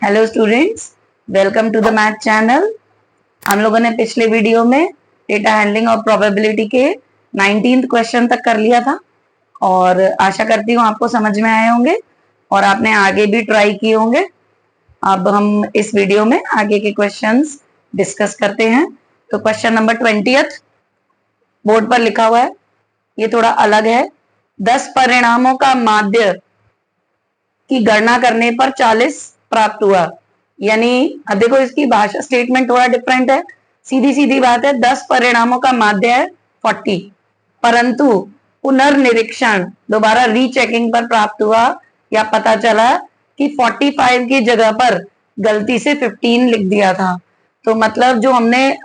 Hello students, welcome to the math channel. हम लोगों ने पिछले वीडियो में डेटा हैंडलिंग और प्रोबेबिलिटी के 19th क्वेश्चन तक कर लिया था और आशा करती हूँ आपको समझ में आए होंगे और आपने आगे भी ट्राई किए होंगे। अब हम इस वीडियो में आगे के क्वेश्चंस डिस्कस करते हैं। तो क्वेश्चन नंबर 20th बोर्ड पर लिखा हुआ है, ये थोड़ा अलग है। 10 परिणामों का माध्य की गणना करने पर 40 प्राप्त हुआ। यानी अब देखो, इसकी भाषा स्टेटमेंट थोड़ा डिफरेंट है। सीधी सीधी बात है, 10 परिणामों का माध्य है 40, परंतु पुनर्निरीक्षण दोबारा रीचेकिंग पर प्राप्त हुआ या पता चला कि 45 की जगह पर गलती से 15 लिख दिया था। तो मतलब जो हमने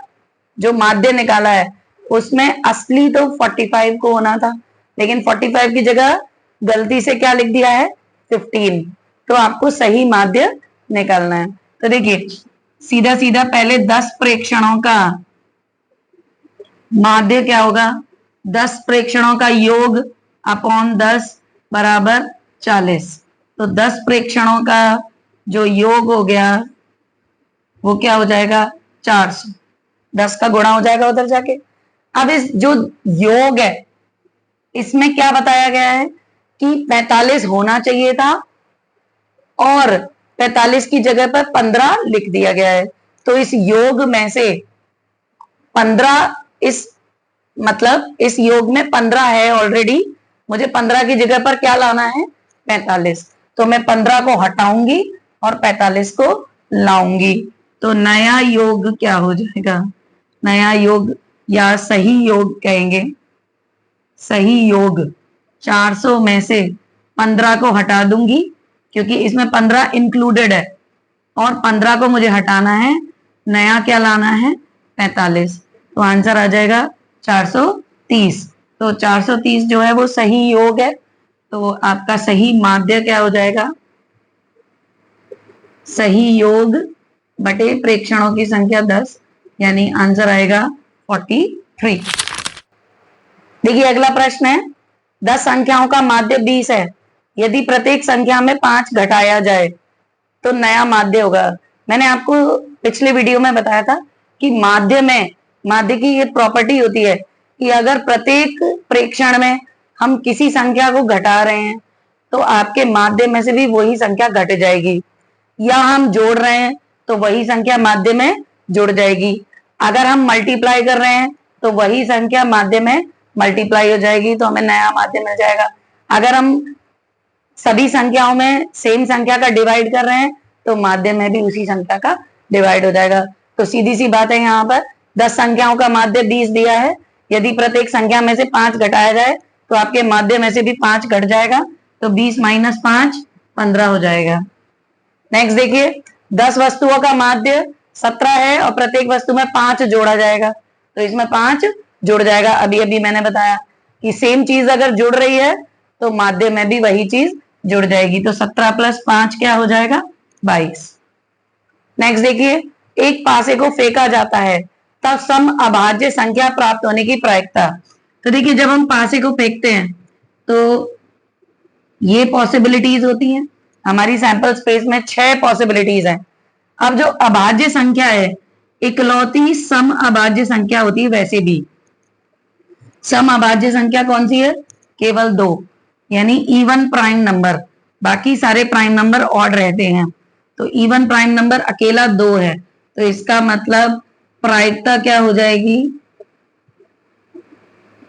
जो माध्य निकाला है उसमें असली तो 45 को होना था, लेकिन 45 की जगह गलती से क्या लिख दिया है, 15। तो आपको सही माध्य निकालना है। तो देखिए, सीधा सीधा पहले 10 प्रेक्षणों का माध्य क्या होगा, 10 प्रेक्षणों का योग अपॉन 10 बराबर 40। तो 10 प्रेक्षणों का जो योग हो गया वो क्या हो जाएगा, 400। 10 का गुणा हो जाएगा उधर जाके। अब इस जो योग है इसमें क्या बताया गया है कि 45 होना चाहिए था और 45 की जगह पर 15 लिख दिया गया है। तो इस योग में से 15, इस योग में 15 है ऑलरेडी, मुझे 15 की जगह पर क्या लाना है, 45। तो मैं 15 को हटाऊंगी और 45 को लाऊंगी। तो नया योग क्या हो जाएगा, नया योग या सही योग कहेंगे। सही योग 400 में से 15 को हटा दूंगी क्योंकि इसमें 15 इंक्लूडेड है और 15 को मुझे हटाना है, नया क्या लाना है, 45। तो आंसर आ जाएगा 430। तो 430 जो है वो सही योग है। तो आपका सही माध्य क्या हो जाएगा, सही योग बटे प्रेक्षणों की संख्या 10, यानी आंसर आएगा 43। देखिए अगला प्रश्न है, 10 संख्याओं का माध्य 20 है। यदि प्रत्येक संख्या में 5 घटाया जाए तो नया माध्य होगा। मैंने आपको पिछले वीडियो में बताया था कि माध्य की ये प्रॉपर्टी होती है कि अगर प्रत्येक प्रेक्षण में हम किसी संख्या को घटा रहे हैं तो आपके माध्य में से भी वही संख्या घट जाएगी, या हम जोड़ रहे हैं तो वही संख्या माध्य में जुड़ जाएगी। अगर हम मल्टीप्लाई कर रहे हैं तो वही संख्या माध्य में मल्टीप्लाई हो जाएगी, तो हमें नया माध्य मिल जाएगा। अगर हम सभी संख्याओं में सेम संख्या का डिवाइड कर रहे हैं तो माध्य में भी उसी संख्या का डिवाइड हो जाएगा। तो सीधी सी बात है, यहाँ पर 10 संख्याओं का माध्य 20 दिया है। यदि प्रत्येक संख्या में से 5 घटाया जाए तो आपके माध्य में से भी 5 घट जाएगा। तो 20 - 5 15 हो जाएगा। नेक्स्ट देखिए, 10 वस्तुओं का माध्य 17 है और प्रत्येक वस्तु में 5 जोड़ा जाएगा, तो इसमें 5 जुड़ जाएगा। अभी अभी मैंने बताया कि सेम चीज अगर जुड़ रही है तो माध्य में भी वही चीज जुड़ जाएगी। तो 17 + 5 क्या हो जाएगा, 22। नेक्स्ट देखिए, एक पासे को फेंका जाता है तब सम अभाज्य संख्या प्राप्त होने की प्रायिकता। तो देखिए, जब हम पासे को फेंकते हैं तो ये पॉसिबिलिटीज होती हैं। हमारी सैंपल स्पेस में 6 पॉसिबिलिटीज हैं। अब जो अभाज्य संख्या है, इकलौती सम अभाज्य संख्या होती है। वैसे भी सम अभाज्य संख्या कौन सी है, केवल 2, यानी इवन प्राइम नंबर। बाकी सारे प्राइम नंबर ऑड रहते हैं, तो इवन प्राइम नंबर अकेला 2 है। तो इसका मतलब प्रायिकता क्या हो जाएगी,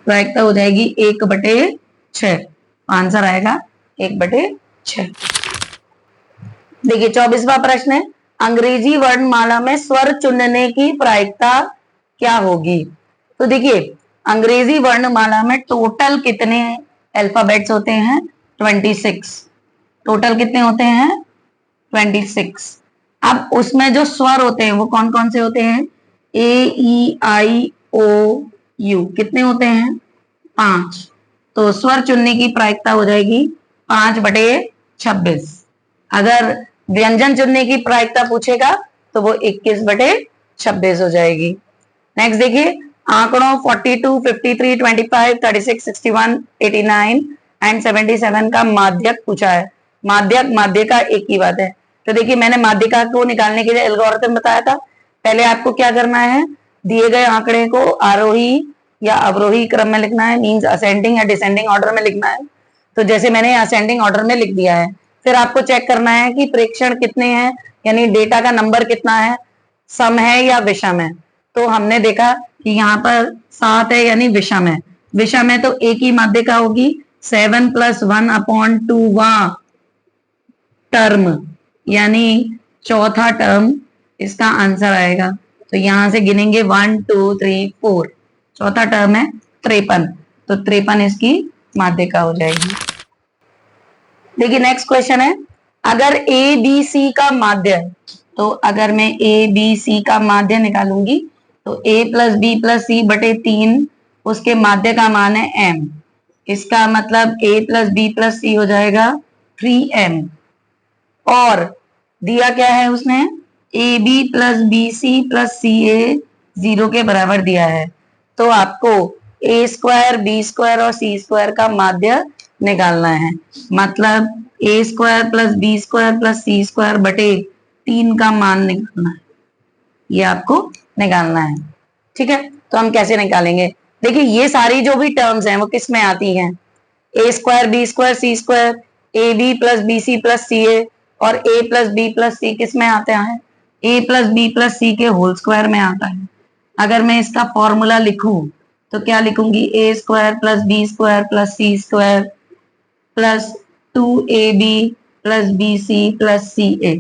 प्रायिकता हो जाएगी 1/6। आंसर आएगा 1/6। देखिए 24वां प्रश्न है, अंग्रेजी वर्णमाला में स्वर चुनने की प्रायिकता क्या होगी। तो देखिए, अंग्रेजी वर्णमाला में टोटल कितने अल्फाबेट्स होते हैं, 26। टोटल कितने होते हैं, 26। अब उसमें जो स्वर होते हैं वो कौन कौन से होते हैं, A, E, I, O, U, कितने होते हैं, 5। तो स्वर चुनने की प्रायिकता हो जाएगी 5/26। अगर व्यंजन चुनने की प्रायिकता पूछेगा तो वो 21/26 हो जाएगी। नेक्स्ट देखिए, आंकड़ों 42, 53, 25, 36, 61, 89 एंड 77 का माध्यक पूछा है। माध्यक माध्य का एक ही बात है, तो देखिए मैंने माध्यिका को निकालने के लिए एल्गोरिथम बताया था। पहले आपको क्या करना है, दिए गए आंकड़े को आरोही या अवरोही क्रम में लिखना है, मींस असेंडिंग या डिसेंडिंग ऑर्डर में लिखना है। तो जैसे मैंने असेंडिंग ऑर्डर में लिख दिया है। फिर आपको चेक करना है कि प्रेक्षण कितने हैं, यानी डेटा का नंबर कितना है, सम है या विषम है। तो हमने देखा कि यहाँ पर 7 है यानी विषम है। विषम है तो एक ही माध्यिका होगी, 7 + 1/2वां टर्म यानी चौथा टर्म इसका आंसर आएगा। तो यहां से गिनेंगे 1 2 3 4, चौथा टर्म है 53, तो 53 इसकी माध्यिका हो जाएगी। देखिए नेक्स्ट क्वेश्चन है, अगर ए बी सी का माध्य, तो अगर मैं ए बी सी का माध्य निकालूंगी तो a + b + c बटे 3 उसके माध्य का मान है m। इसका मतलब a + b + c हो जाएगा 3m। और दिया क्या है उसने, ab + bc + ca 0 के बराबर दिया है। तो आपको a² b² और c² का माध्य निकालना है। मतलब a² + b² + c² बटे 3 का मान निकालना है, ये आपको निकालना है। ठीक है, तो हम कैसे निकालेंगे, देखिए ये सारी जो भी टर्म्स हैं वो किस में आती हैं, a² b² c², ab + bc + ca और a + b + c किस में आते हैं, a + b + c के होल स्क्वायर में आता है। अगर मैं इसका फॉर्मूला लिखूं तो क्या लिखूंगी, a² + b² + c² + 2ab + bc + ca।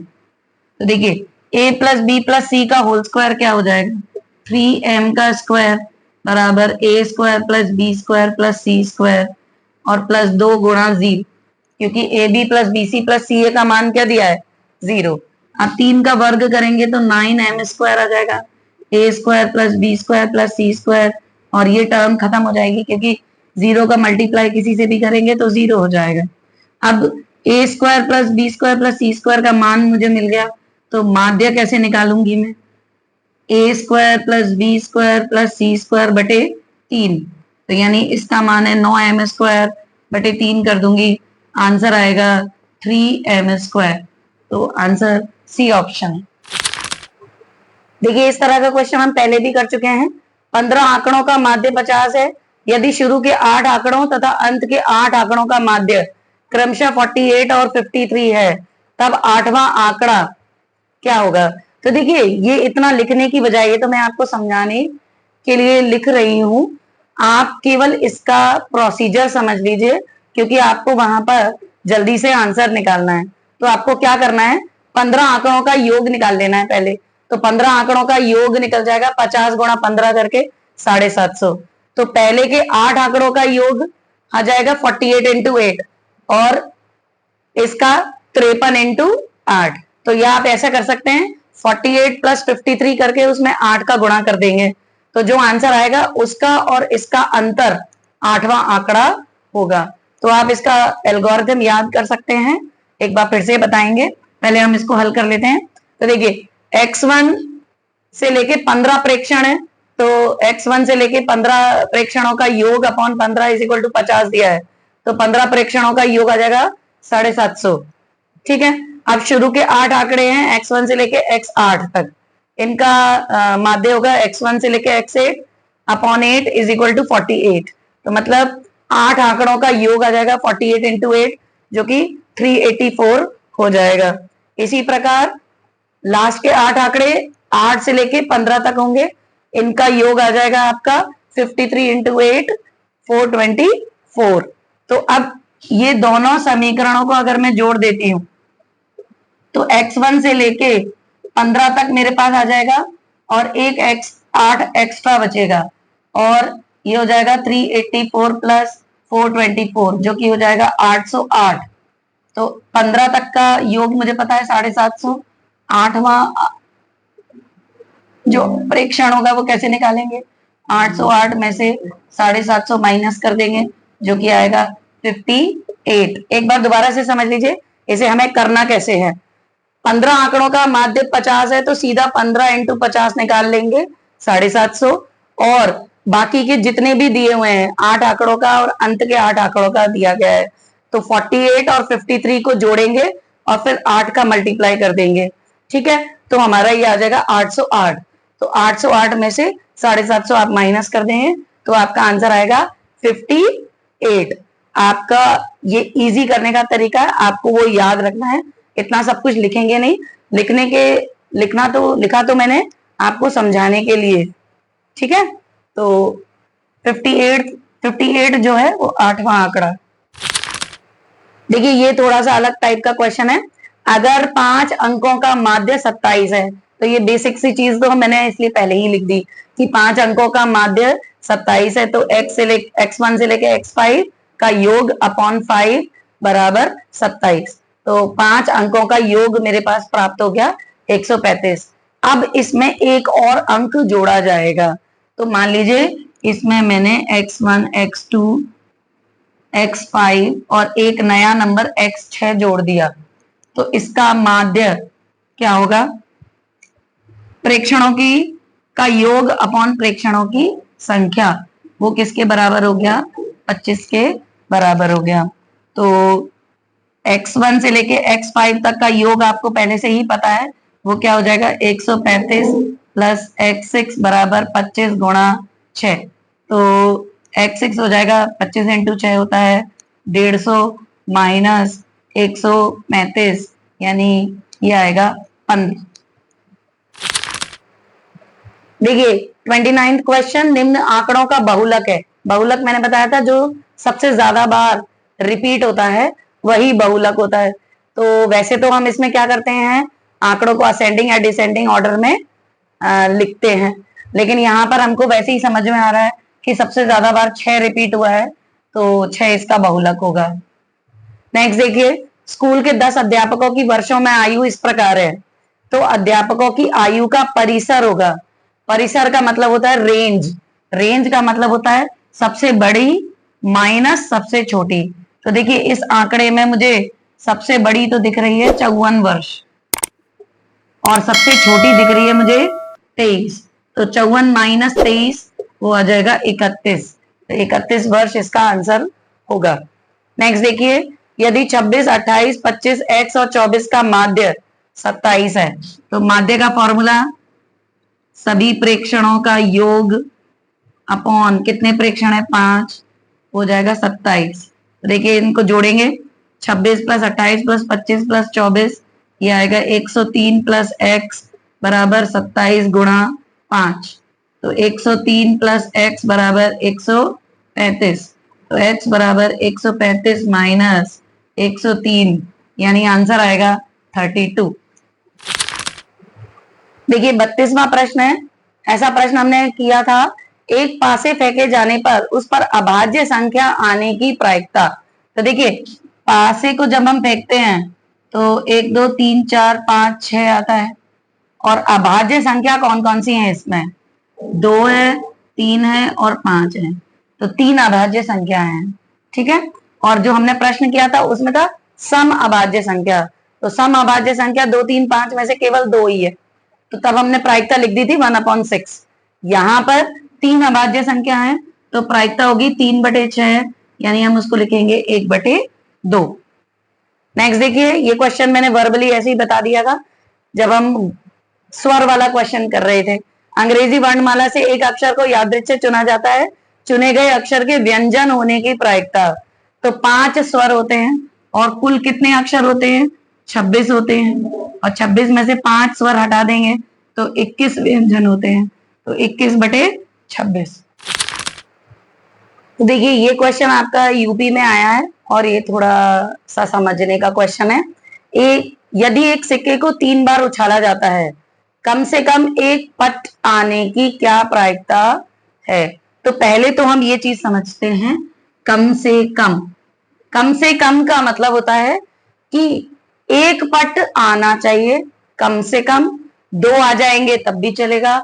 तो देखिए a + b + c का होल स्क्वायर क्या हो जाएगा, 3m का स्क्वायर बराबर a² + b² + c² और +2 गुणा 0, क्योंकि ab + bc + ca का मान क्या दिया है, 0। अब 3 का वर्ग करेंगे तो 9m² आ जाएगा, a² + b² + c² और ये टर्म खत्म हो जाएगी, क्योंकि 0 का मल्टीप्लाई किसी से भी करेंगे तो 0 हो जाएगा। अब a² + b² + c² का मान मुझे मिल गया, तो माध्य कैसे निकालूंगी मैं, a² + b² + c² बटे 3, तो यानी इसका मान है 9m² बटे 3 कर दूंगी, आंसर आएगा 3m²। तो आंसर सी ऑप्शन है। देखिए इस तरह का क्वेश्चन हम पहले भी कर चुके हैं। 15 आंकड़ों का माध्य 50 है, यदि शुरू के 8 आंकड़ों तथा अंत के 8 आंकड़ों का माध्य क्रमशः 48 और 53 है, तब 8वां आंकड़ा क्या होगा। तो देखिए ये इतना लिखने की बजाय, ये तो मैं आपको समझाने के लिए लिख रही हूं, आप केवल इसका प्रोसीजर समझ लीजिए, क्योंकि आपको वहां पर जल्दी से आंसर निकालना है। तो आपको क्या करना है, 15 आंकड़ों का योग निकाल लेना है पहले। तो 15 आंकड़ों का योग निकल जाएगा 50 × 15 करके 750। तो पहले के 8 आंकड़ों का योग आ जाएगा 48 × 8 और इसका 53 × 8। तो यह आप ऐसा कर सकते हैं, 48 + 53 करके उसमें 8 का गुणा कर देंगे, तो जो आंसर आएगा उसका और इसका अंतर 8वां आंकड़ा होगा। तो आप इसका एल्गोरिथम याद कर सकते हैं, एक बार फिर से बताएंगे, पहले हम इसको हल कर लेते हैं। तो देखिए x1 से लेके 15 प्रेक्षण है, तो x1 से लेके 15 प्रेक्षणों का योग अपॉन 15 = 50 दिया है, तो 15 प्रेक्षणों का योग आ जाएगा 750। ठीक है, अब शुरू के 8 आंकड़े हैं x1 से लेके x8 तक, इनका माध्य होगा x1 से लेके x8 अपॉन 8 = 48। तो मतलब 8 आंकड़ों का योग आ जाएगा 48 × 8, जो कि 384 हो जाएगा। इसी प्रकार लास्ट के 8 आंकड़े 8 से लेके 15 तक होंगे, इनका योग आ जाएगा आपका 53 × 8 424। तो अब ये दोनों समीकरणों को अगर मैं जोड़ देती हूं तो x1 से लेके 15 तक मेरे पास आ जाएगा और एक x8 एक्स्ट्रा बचेगा, और ये हो जाएगा 384 + 424, जो कि हो जाएगा 808। तो 15 तक का योग मुझे पता है 750, 8वां जो प्रेक्षण होगा वो कैसे निकालेंगे, 808 में से 750 माइनस कर देंगे, जो कि आएगा 58। एक बार दोबारा से समझ लीजिए इसे हमें करना कैसे है। 15 आंकड़ों का माध्य 50 है, तो सीधा 15 × 50 निकाल लेंगे 750, और बाकी के जितने भी दिए हुए हैं 8 आंकड़ों का और अंत के 8 आंकड़ों का दिया गया है, तो 48 और 53 को जोड़ेंगे और फिर 8 का मल्टीप्लाई कर देंगे, ठीक है। तो हमारा ये आ जाएगा 808। तो 808 में से 750 आप माइनस कर देंगे तो आपका आंसर आएगा 58। आपका ये इजी करने का तरीका है, आपको वो याद रखना है, इतना सब कुछ लिखेंगे नहीं, लिखा तो मैंने आपको समझाने के लिए, ठीक है। तो 58 जो है वो 8वां आंकड़ा। देखिए ये थोड़ा सा अलग टाइप का क्वेश्चन है। अगर 5 अंकों का माध्य 27 है, तो ये बेसिक सी चीज तो मैंने इसलिए पहले ही लिख दी कि 5 अंकों का माध्य 27 है, तो x1 से लेके x5 का योग अपॉन 5 बराबर 27। तो 5 अंकों का योग मेरे पास प्राप्त हो गया 135। अब इसमें एक और अंक जोड़ा जाएगा। तो मान लीजिए इसमें मैंने x1, x2, x5 और एक नया नंबर x6 जोड़ दिया, तो इसका माध्य क्या होगा? प्रेक्षणों की का योग अपॉन प्रेक्षणों की संख्या, वो किसके बराबर हो गया? 25 के बराबर हो गया। तो x1 से लेके x5 तक का योग आपको पहले से ही पता है, वो क्या हो जाएगा? 135 प्लस x6 बराबर 25 गुणा 6। तो x6 हो जाएगा 25 इंटू 6 होता है 150 माइनस 135, यानी ये आएगा 15। देखिए 29th क्वेश्चन, निम्न आंकड़ों का बहुलक है। बहुलक मैंने बताया था जो सबसे ज्यादा बार रिपीट होता है वही बहुलक होता है। तो वैसे तो हम इसमें क्या करते हैं, आंकड़ों को असेंडिंग या डिसेंडिंग ऑर्डर में लिखते हैं, लेकिन यहाँ पर हमको वैसे ही समझ में आ रहा है कि सबसे ज्यादा बार 6 रिपीट हुआ है, तो 6 इसका बहुलक होगा। नेक्स्ट देखिए, स्कूल के 10 अध्यापकों की वर्षों में आयु इस प्रकार है। तो अध्यापकों की आयु का परिसर होगा। परिसर का मतलब होता है रेंज, रेंज का मतलब होता है सबसे बड़ी माइनस सबसे छोटी। तो देखिए इस आंकड़े में मुझे सबसे बड़ी तो दिख रही है 54 वर्ष और सबसे छोटी दिख रही है मुझे 23। तो 54 माइनस 23 वो आ जाएगा 31। तो 31 वर्ष इसका आंसर होगा। नेक्स्ट देखिए, यदि 26, 28, 25, x और 24 का माध्य 27 है, तो माध्य का फॉर्मूला सभी प्रेक्षणों का योग अपॉन कितने प्रेक्षण है? 5, हो जाएगा 27। देखिए इनको जोड़ेंगे, 26 प्लस 28 प्लस 25 प्लस 24, ये आएगा 103 प्लस x बराबर 27 गुणा 5। तो 103 प्लस x बराबर 135। तो x बराबर 135 माइनस 103, यानी आंसर आएगा 32। देखिए 32वां प्रश्न है। ऐसा प्रश्न हमने किया था, एक पासे फेंके जाने पर उस पर अभाज्य संख्या आने की प्रायिकता। तो देखिए पासे को जब हम फेंकते हैं तो 1 2 3 4 5 6 आता है, और अभाज्य संख्या कौन कौन सी है इसमें? 2 है, 3 है और 5 है। तो 3 अभाज्य संख्या है, ठीक है। और जो हमने प्रश्न किया था उसमें था सम अभाज्य संख्या। तो सम अभाज्य संख्या 2 3 5 में से केवल 2 ही है, तो तब हमने प्रायिकता लिख दी थी 1/6। यहाँ पर 3 अभाज्य संख्या है तो प्रायिकता होगी 3/6, यानी हम उसको लिखेंगे 1/2। नेक्स्ट देखिए, ये क्वेश्चन मैंने वर्बली ऐसे ही बता दिया था जब हम स्वर वाला क्वेश्चन कर रहे थे। अंग्रेजी वर्णमाला से एक अक्षर को यादृच्छिक से चुना जाता है, चुने गए अक्षर के व्यंजन होने की प्रायिकता। तो 5 स्वर होते हैं और कुल कितने अक्षर होते हैं? 26 होते हैं, और 26 में से 5 स्वर हटा देंगे तो 21 व्यंजन होते हैं। तो 21/26। तो देखिए ये क्वेश्चन आपका यूपी में आया है और ये थोड़ा सा समझने का क्वेश्चन है। यदि एक सिक्के को 3 बार उछाला जाता है, कम से कम एक पट आने की क्या प्रायिकता है? तो पहले तो हम ये चीज समझते हैं, कम से कम। कम से कम का मतलब होता है कि एक पट आना चाहिए कम से कम। 2 आ जाएंगे तब भी चलेगा,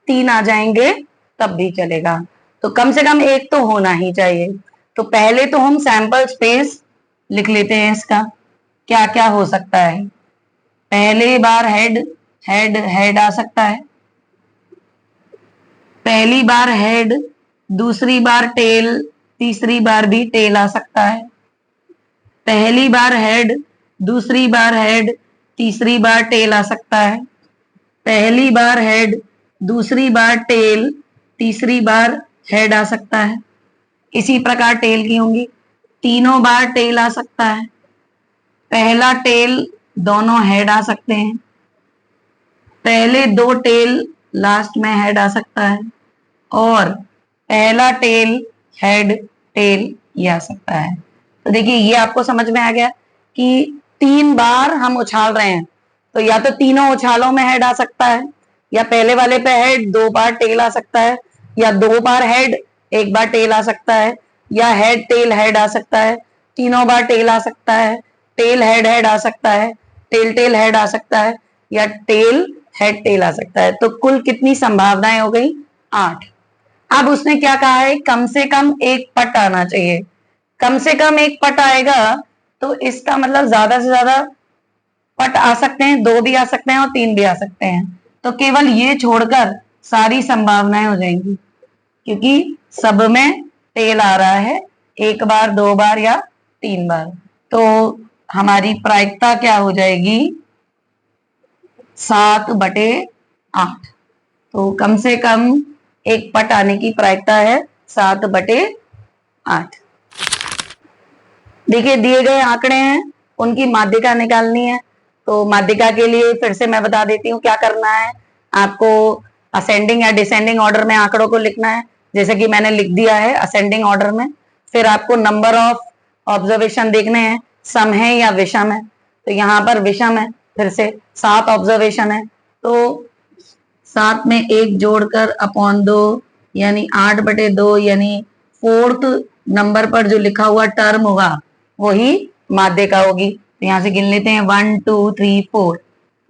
3 आ जाएंगे तब भी चलेगा, तो कम से कम एक तो होना ही चाहिए। तो पहले तो हम सैंपल स्पेस लिख लेते हैं इसका, क्या क्या हो सकता है। पहली बार हेड हेड हेड आ सकता है, पहली बार हेड, दूसरी बार टेल, तीसरी बार भी टेल आ सकता है। पहली बार हेड, दूसरी बार हेड, तीसरी बार टेल आ सकता है। पहली बार हेड, दूसरी बार टेल, तीसरी बार हेड आ सकता है। इसी प्रकार टेल की होंगी, तीनों बार टेल आ सकता है। पहला टेल, दोनों हेड आ सकते हैं। पहले दो टेल, लास्ट में हेड आ सकता है। और पहला टेल, हेड, टेल, ये आ सकता है। तो देखिए ये आपको समझ में आ गया कि 3 बार हम उछाल रहे हैं, तो या तो तीनों उछालों में हेड आ सकता है, या पहले वाले पे हेड, 2 बार टेल आ सकता है, या 2 बार हेड, 1 बार टेल आ सकता है, या हेड टेल हेड आ सकता है, तीनों बार टेल आ सकता है, टेल हेड हेड आ सकता है, टेल टेल हेड आ सकता है, या टेल हेड टेल आ सकता है। तो कुल कितनी संभावनाएं हो गई? 8। अब उसने क्या कहा है, कम से कम एक पट आना चाहिए। कम से कम एक पट आएगा तो इसका मतलब ज्यादा से ज्यादा पट आ सकते हैं, 2 भी आ सकते हैं और 3 भी आ सकते हैं। तो केवल ये छोड़कर सारी संभावनाएं हो जाएंगी, क्योंकि सब में टेल आ रहा है, 1 बार, 2 बार या 3 बार। तो हमारी प्रायिकता क्या हो जाएगी? 7/8। तो कम से कम एक पट आने की प्रायिकता है 7/8। देखिए दिए गए आंकड़े हैं, उनकी माध्यिका निकालनी है। तो माध्यिका के लिए फिर से मैं बता देती हूँ क्या करना है। आपको असेंडिंग या डिसेंडिंग ऑर्डर में आंकड़ों को लिखना है, जैसे कि मैंने लिख दिया है असेंडिंग ऑर्डर में। फिर आपको नंबर ऑफ ऑब्जर्वेशन देखने हैं, सम है या विषम है। तो यहाँ पर विषम है, फिर से 7 ऑब्जर्वेशन है, तो 7 में 1 जोड़कर अपॉन 2 यानी 8/2, यानी 4th नंबर पर जो लिखा हुआ टर्म होगा वही माध्यिका होगी। तो यहां से गिन लेते हैं 1 2 3 4,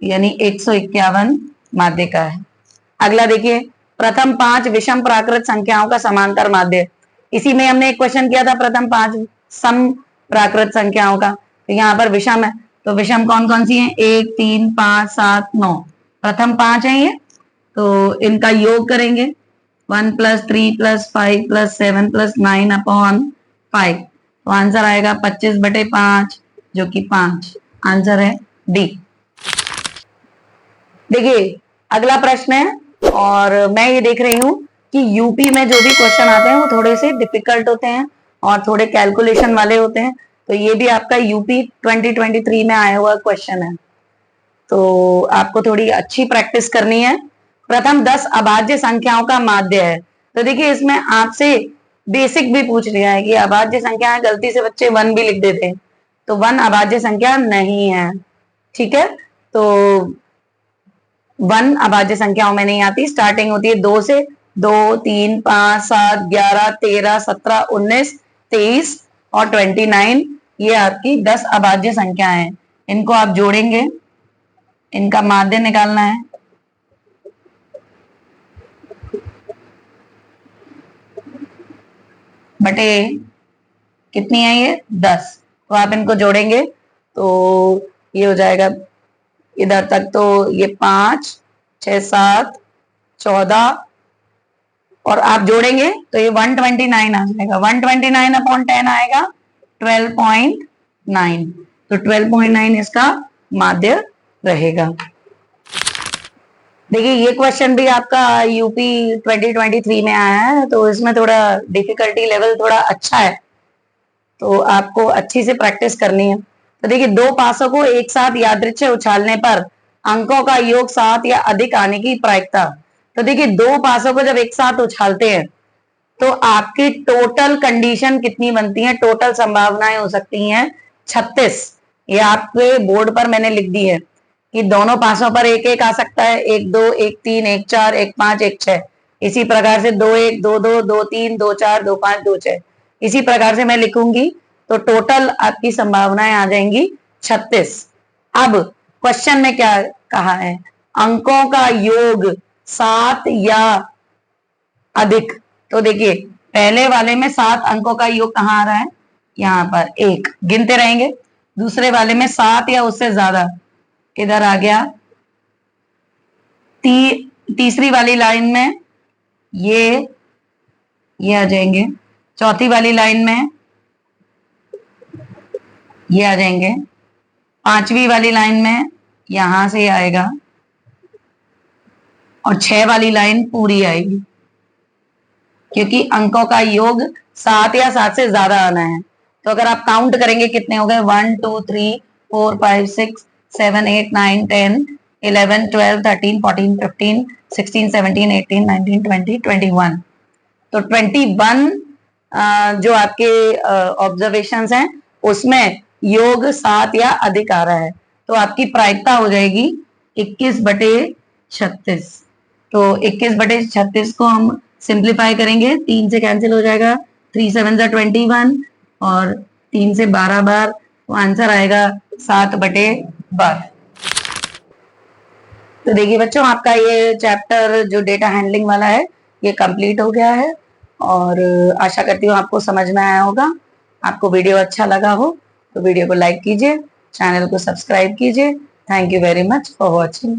यानी 151 माध्यिका है। अगला देखिए, प्रथम 5 विषम प्राकृत संख्याओं का समांतर माध्य। इसी में हमने एक क्वेश्चन किया था, प्रथम 5 सम प्राकृत संख्याओं का। तो यहाँ पर विषम है, तो विषम कौन कौन सी है? 1 3 5 7 9, प्रथम 5 है ये। तो इनका योग करेंगे, 1 + 3 + 5 + 7 + 9 अपॉन 5। तो आंसर आएगा 25/5, जो कि 5। आंसर है डी। देखिए अगला प्रश्न है, और मैं ये देख रही हूं कि यूपी में जो भी क्वेश्चन आते हैं वो थोड़े से डिफिकल्ट होते हैं और थोड़े कैलकुलेशन वाले होते हैं। तो ये भी आपका यूपी 2023 में आया हुआ क्वेश्चन है, तो आपको थोड़ी अच्छी प्रैक्टिस करनी है। प्रथम 10 अभाज्य संख्याओं का माध्य है। तो देखिए इसमें आपसे बेसिक भी पूछ लिया है कि अभाज्य संख्या है, गलती से बच्चे 1 भी लिख देते हैं, तो 1 अभाज्य संख्या नहीं है। ठीक है, तो 1 अभाज्य संख्याओं में नहीं आती, स्टार्टिंग होती है 2 से। 2 3 5 7 11 13 17 19 23 और 29, ये आपकी 10 अभाज्य संख्या है। इनको आप जोड़ेंगे, इनका माध्य निकालना है। बटे कितनी है ये? 10। तो आप इनको जोड़ेंगे तो ये हो जाएगा इधर तक, तो ये 5 6 7 14, और आप जोड़ेंगे तो ये 129 आ जाएगा। 129 अपॉन 10 आएगा 12.9। तो 12.9 इसका माध्य रहेगा। देखिए ये क्वेश्चन भी आपका यूपी 2023 में आया है, तो इसमें थोड़ा डिफिकल्टी लेवल थोड़ा अच्छा है, तो आपको अच्छी से प्रैक्टिस करनी है। तो देखिए, 2 पासों को एक साथ यादृच्छिक उछालने पर अंकों का योग 7 या अधिक आने की प्रायिकता। तो देखिए 2 पासों को जब एक साथ उछालते हैं तो आपकी टोटल कंडीशन कितनी बनती है? टोटल संभावनाएं हो सकती हैं 36। ये आपके बोर्ड पर मैंने लिख दी है कि दोनों पासों पर एक एक आ सकता है, 1 2 1 3 1 4 1 5 1 6। इसी प्रकार से 2 1 2 2 2 3 2 4 2 5 2 6, इसी प्रकार से मैं लिखूंगी, तो टोटल आपकी संभावनाएं आ जाएंगी 36। अब क्वेश्चन में क्या कहा है? अंकों का योग 7 या अधिक। तो देखिए पहले वाले में 7 अंकों का योग कहाँ आ रहा है? यहाँ पर 1, गिनते रहेंगे। दूसरे वाले में 7 या उससे ज्यादा, इधर आ गया। तीसरी वाली लाइन में ये आ जाएंगे। चौथी वाली लाइन में ये आ जाएंगे। 5वीं वाली लाइन में यहां से आएगा और 6 वाली लाइन पूरी आएगी, क्योंकि अंकों का योग 7 या 7 से ज्यादा आना है। तो अगर आप काउंट करेंगे कितने हो गए, 1 2 3 4 5 6 7 8 9 10 11 12 13 14 15 16 17 18 19 20 21। तो 21 जो आपके ऑब्जर्वेशंस हैं उसमें योग 7 या अधिक आ रहा है, तो आपकी प्रायिकता हो जाएगी 21/36। तो 21/36 को हम सिंप्लीफाई करेंगे, 3 से कैंसिल हो जाएगा, 3 7 21 और 3 से 12 बार, तो आंसर आएगा 7/12। तो देखिए बच्चों, आपका ये चैप्टर जो डेटा हैंडलिंग वाला है ये कंप्लीट हो गया है और आशा करती हूँ आपको समझ में आया होगा। आपको वीडियो अच्छा लगा हो तो वीडियो को लाइक कीजिए, चैनल को सब्सक्राइब कीजिए। Thank you very much for watching.